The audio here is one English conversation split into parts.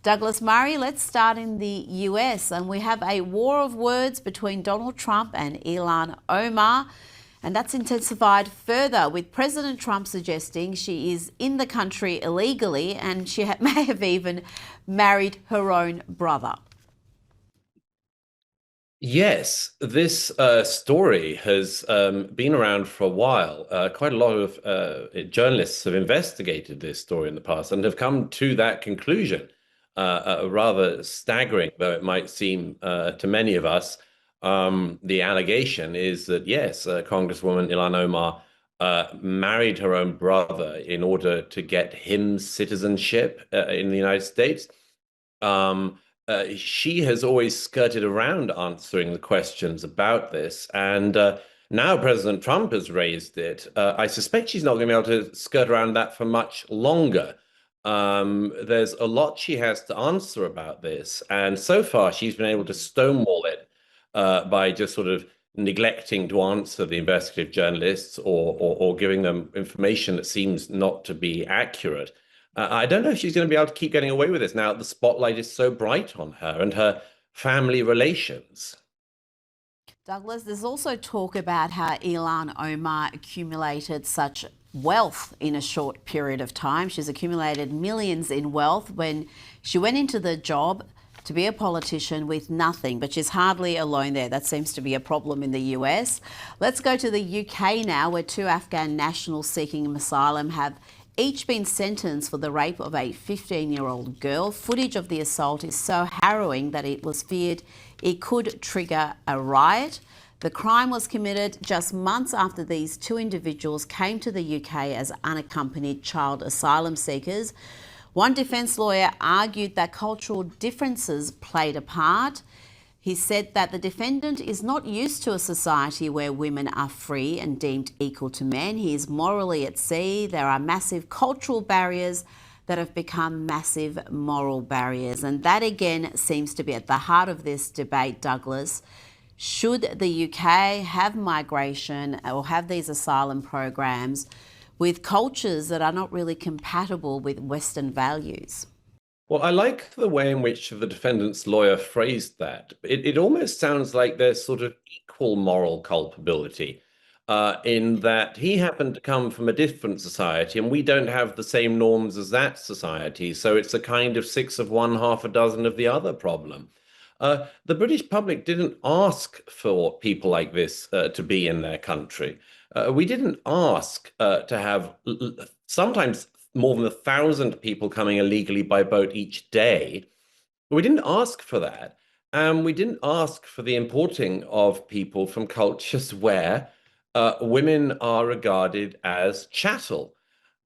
Douglas Murray, let's start in the US. And we have a war of words between Donald Trump and Ilhan Omar. And that's intensified further with President Trump suggesting she is in the country illegally and she may have even married her own brother. Yes, this story has been around for a while. Quite a lot of journalists have investigated this story in the past and have come to that conclusion, rather staggering, though it might seem to many of us. The allegation is that, yes, Congresswoman Ilhan Omar married her own brother in order to get him citizenship in the United States. She has always skirted around answering the questions about this. And now President Trump has raised it. I suspect she's not going to be able to skirt around that for much longer. There's a lot she has to answer about this. And so far, she's been able to stonewall it by just sort of neglecting to answer the investigative journalists or giving them information that seems not to be accurate. I don't know if she's going to be able to keep getting away with this now. The spotlight is so bright on her and her family relations. Douglas, there's also talk about how Ilhan Omar accumulated such wealth in a short period of time. She's accumulated millions in wealth when she went into the job to be a politician with nothing, but she's hardly alone there. That seems to be a problem in the US. Let's go to the UK now, where two Afghan nationals seeking asylum have each been sentenced for the rape of a 15-year-old girl. Footage of the assault is so harrowing that it was feared it could trigger a riot. The crime was committed just months after these two individuals came to the UK as unaccompanied child asylum seekers. One defence lawyer argued that cultural differences played a part. He said that the defendant is not used to a society where women are free and deemed equal to men. He is morally at sea. There are massive cultural barriers that have become massive moral barriers. And that again seems to be at the heart of this debate, Douglas. Should the UK have migration or have these asylum programs with cultures that are not really compatible with Western values? Well, I like the way in which the defendant's lawyer phrased that. It almost sounds like there's sort of equal moral culpability in that he happened to come from a different society and we don't have the same norms as that society. So it's a kind of six of one, half a dozen of the other problem. The British public didn't ask for people like this to be in their country. We didn't ask to have sometimes more than 1,000 people coming illegally by boat each day. We didn't ask for that. And we didn't ask for the importing of people from cultures where women are regarded as chattel.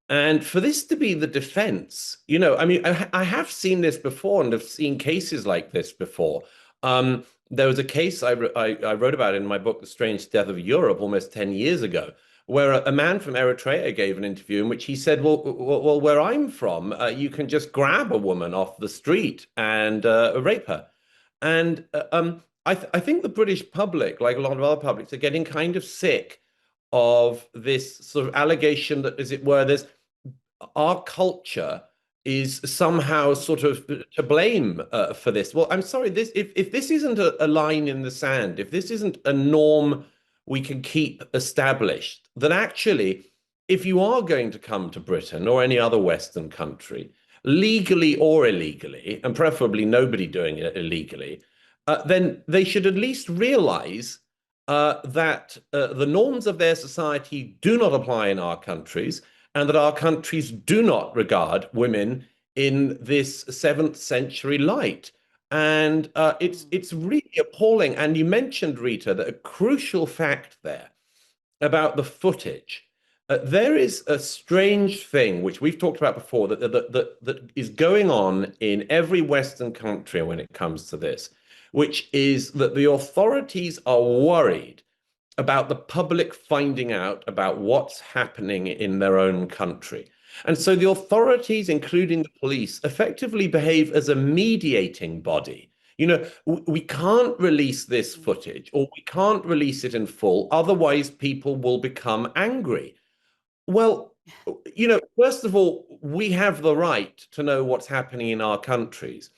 And for this to be the defense, I mean, I have seen this before and have seen cases like this before. There was a case I wrote about in my book, The Strange Death of Europe, almost 10 years ago, where a man from Eritrea gave an interview in which he said, well, where I'm from, you can just grab a woman off the street and rape her. And I think the British public, like a lot of other publics, are getting kind of sick of this sort of allegation that, as it were, our culture is somehow sort of to blame for this. Well, I'm sorry, if this isn't a line in the sand, if this isn't a norm we can keep established, then actually, if you are going to come to Britain or any other Western country, legally or illegally, and preferably nobody doing it illegally, then they should at least realize that the norms of their society do not apply in our countries, and that our countries do not regard women in this 7th century light. And it's really appalling. And you mentioned, Rita, that a crucial fact there about the footage. There is a strange thing which we've talked about before that is going on in every Western country when it comes to this, which is that the authorities are worried about the public finding out about what's happening in their own country. And so the authorities, including the police, effectively behave as a mediating body. We can't release this footage or we can't release it in full, otherwise people will become angry. Well, First of all, we have the right to know what's happening in our countries.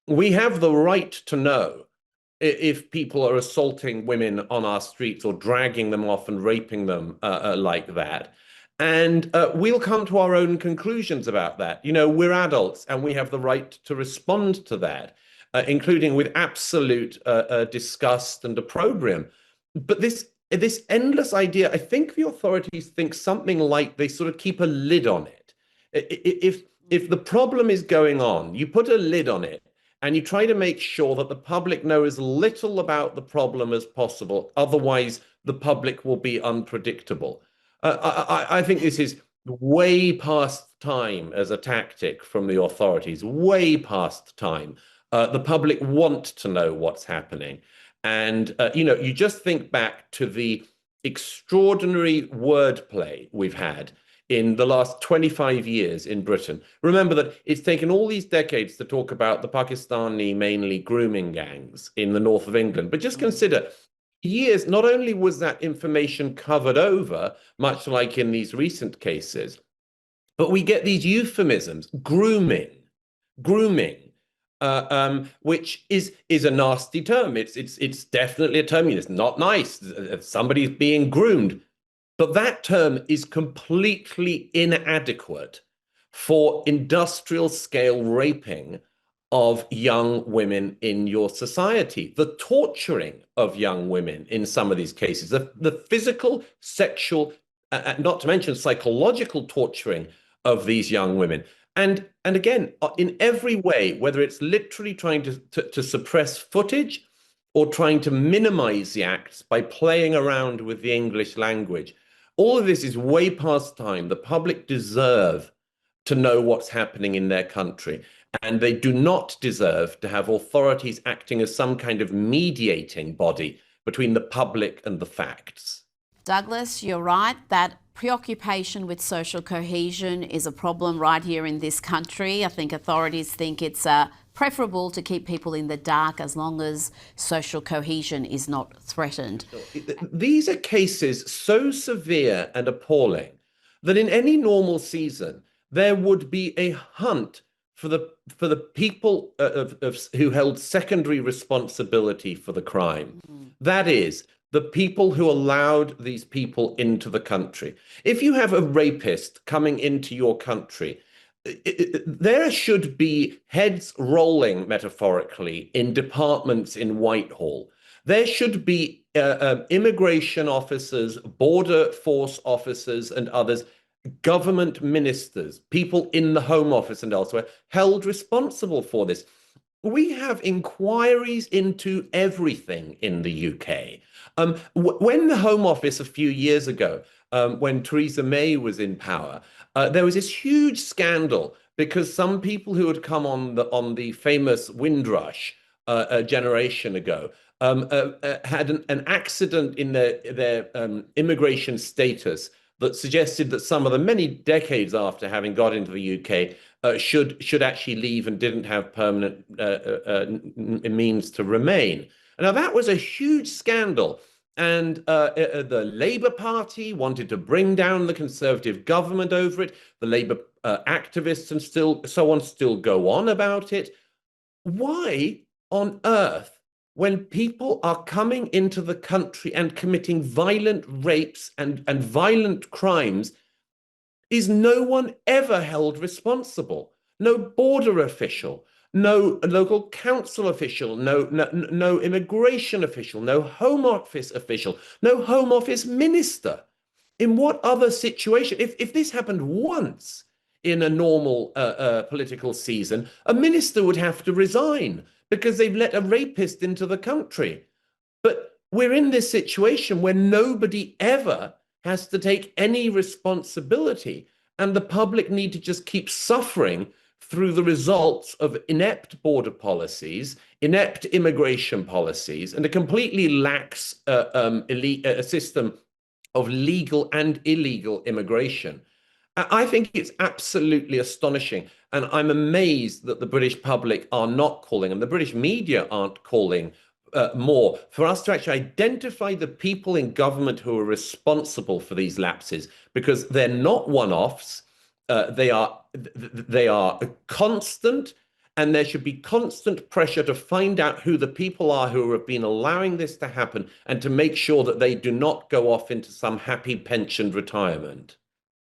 We have the right to know if people are assaulting women on our streets or dragging them off and raping them like that. And we'll come to our own conclusions about that. We're adults and we have the right to respond to that, including with absolute disgust and opprobrium. But this endless idea, I think the authorities think something like they sort of keep a lid on it. If the problem is going on, you put a lid on it and you try to make sure that the public know as little about the problem as possible. Otherwise, the public will be unpredictable. I think this is way past time as a tactic from the authorities, way past time. The public want to know what's happening. And, you just think back to the extraordinary wordplay we've had in the last 25 years in Britain. Remember that it's taken all these decades to talk about the Pakistani mainly grooming gangs in the north of England. But just consider years, not only was that information covered over, much like in these recent cases, but we get these euphemisms, grooming, which is a nasty term. It's definitely a term. It's not nice. Somebody's being groomed. But that term is completely inadequate for industrial scale raping of young women in your society, the torturing of young women in some of these cases, the physical, sexual, not to mention psychological torturing of these young women. And again, in every way, whether it's literally trying to suppress footage or trying to minimize the acts by playing around with the English language, all of this is way past time. The public deserve to know what's happening in their country, and they do not deserve to have authorities acting as some kind of mediating body between the public and the facts. Douglas, you're right. That preoccupation with social cohesion is a problem right here in this country. I think authorities think it's preferable to keep people in the dark as long as social cohesion is not threatened. These are cases so severe and appalling that in any normal season, there would be a hunt for the people who held secondary responsibility for the crime. That is, the people who allowed these people into the country. If you have a rapist coming into your country, there should be heads rolling, metaphorically, in departments in Whitehall. There should be immigration officers, border force officers, and others, government ministers, people in the Home Office and elsewhere, held responsible for this. We have inquiries into everything in the UK. When the Home Office a few years ago, when Theresa May was in power, there was this huge scandal because some people who had come on the famous Windrush a generation ago had an accident in their immigration status that suggested that some of them, many decades after having got into the UK, should actually leave and didn't have permanent means to remain. Now, that was a huge scandal. And the Labour Party wanted to bring down the Conservative government over it. The Labour activists and so on still go on about it. Why on earth, when people are coming into the country and committing violent rapes and violent crimes, is no one ever held responsible? No border official, no local council official, no immigration official, no Home Office official, no Home Office minister. In what other situation, if this happened once in a normal political season, a minister would have to resign because they've let a rapist into the country. But we're in this situation where nobody ever has to take any responsibility, and the public need to just keep suffering through the results of inept border policies, inept immigration policies, and a completely lax a system of legal and illegal immigration. I think it's absolutely astonishing. And I'm amazed that the British public are not calling, and the British media aren't calling more for us to actually identify the people in government who are responsible for these lapses, because they're not one-offs. They are constant, and there should be constant pressure to find out who the people are who have been allowing this to happen, and to make sure that they do not go off into some happy pensioned retirement.